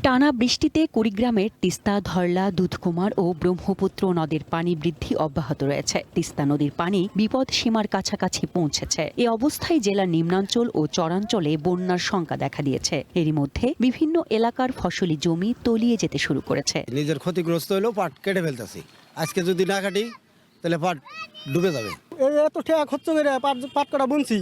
টানা বৃষ্টিতে কুড়িগ্রামের তিস্তা, ধরলা, দুধকুমার ও ব্রহ্মপুত্র নদের পানি বৃদ্ধি অব্যাহত রয়েছে। তিস্তা নদীর পানি বিপদ সীমার কাছাকাছি পৌঁছেছে। এ অবস্থায় জেলার নিম্নাঞ্চল ও চরাঞ্চলে বন্যার শঙ্কা দেখা দিয়েছে। এরই মধ্যে বিভিন্ন এলাকার ফসলি জমি তলিয়ে যেতে শুরু করেছে। নিজের ক্ষতিগ্রস্ত হলেও পাট কেটে ফেলতেছি। আজকে যদি না কাটি তাহলে পাট ডুবে যাবে। এত টাকা খরচ করে পাট কাটা বুনছি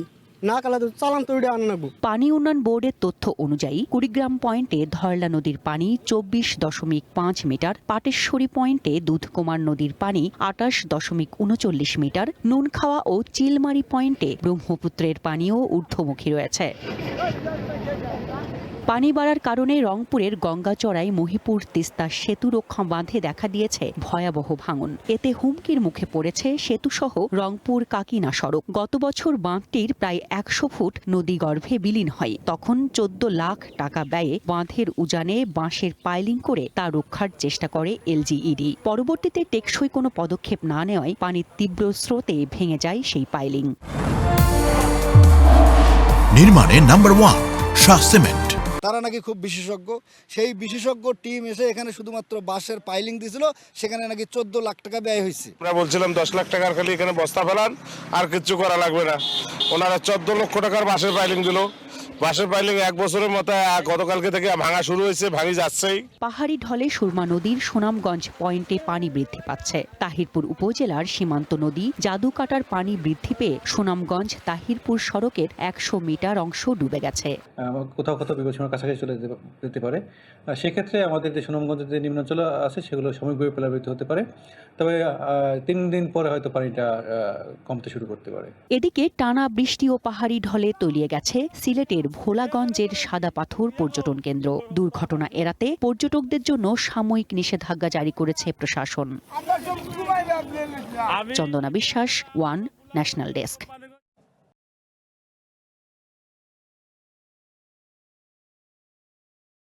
না কালা চালান তো আনা লাগবো। পানি উন্নয়ন বোর্ডের তথ্য অনুযায়ী কুড়িগ্রাম পয়েন্টে ধরলা নদীর পানি 24.5 মিটার, পাটেশ্বরী পয়েন্টে দুধকুমার নদীর পানি 28.39 মিটার, নুনখাওয়া ও চিলমারি পয়েন্টে ব্রহ্মপুত্রের পানিও ঊর্ধ্বমুখী রয়েছে। পানি বাড়ার কারণে রংপুরের গঙ্গাচড়াই মহিপুর তিস্তা সেতু রক্ষা বাঁধে দেখা দিয়েছে ভয়াবহ ভাঙন। এতে হুমকির মুখে পড়েছে সেতুসহ রংপুর কাকিনা সড়ক। গত বছর বাঁধটির প্রায় 100 ফুট নদীগর্ভে বিলীন হয়। তখন 14 লাখ টাকা ব্যয়ে বাঁধের উজানে বাঁশের পাইলিং করে তা রক্ষার চেষ্টা করে এলজিইডি। পরবর্তীতে টেকসই কোনো পদক্ষেপ না নেওয়ায় পানির তীব্র স্রোতে ভেঙে যায় সেই পাইলিং। নির্মাণে নাম্বার 1 শাহ সিমেন্ট। তারা নাকি খুব বিশেষজ্ঞ, সেই বিশেষজ্ঞ টিম এসে এখানে শুধুমাত্র বাঁশের পাইলিং দিয়েছিল, সেখানে নাকি 14 লাখ টাকা ব্যয় হয়েছে। আমরা বলছিলাম 10 লাখ টাকার খালি এখানে বস্তা ফেলান, আর কিচ্ছু করা লাগবে না। ওনারা 14 লক্ষ টাকার বাঁশের পাইলিং দিল। বাঁশের পাইলিং 1 বছরের মতো গতকালকে থেকে ভাঙা শুরু হয়েছে, ভাঙি যাচ্ছেই। পাহাড়ি ঢলে সুরমা নদীর সুনামগঞ্জ পয়েন্টে পানি বৃদ্ধি পাচ্ছে। তাহিরপুর উপজেলার সীমান্ত নদী জাদুকাটার পানি বৃদ্ধি পেয়ে সুনামগঞ্জ তাহিরপুর সড়কের 100 মিটার অংশ ডুবে গেছে। কোথাও কোথাও বিপদসীমার কাছাকাছি চলে যেতে পারে। সেক্ষেত্রে আমাদের যে সুনামগঞ্জের যে নিম্নাঞ্চল আছে সেগুলো সাময়িকভাবে প্লাবিত হতে পারে। তবে 3 দিন পরে হয়তো পানিটা কমতে শুরু করতে পারে। এদিকে টানা বৃষ্টি ও পাহাড়ি ঢলে তলিয়ে গেছে সিলেটের ভোলাগঞ্জের সাদা পাথর পর্যটন কেন্দ্র। দুর্ঘটনা এড়াতে পর্যটকদের জন্য সাময়িক নিষেধাজ্ঞা জারি করেছে প্রশাসন। চন্দনা বিশ্বাস, ওয়ান ন্যাশনাল ডেস্ক।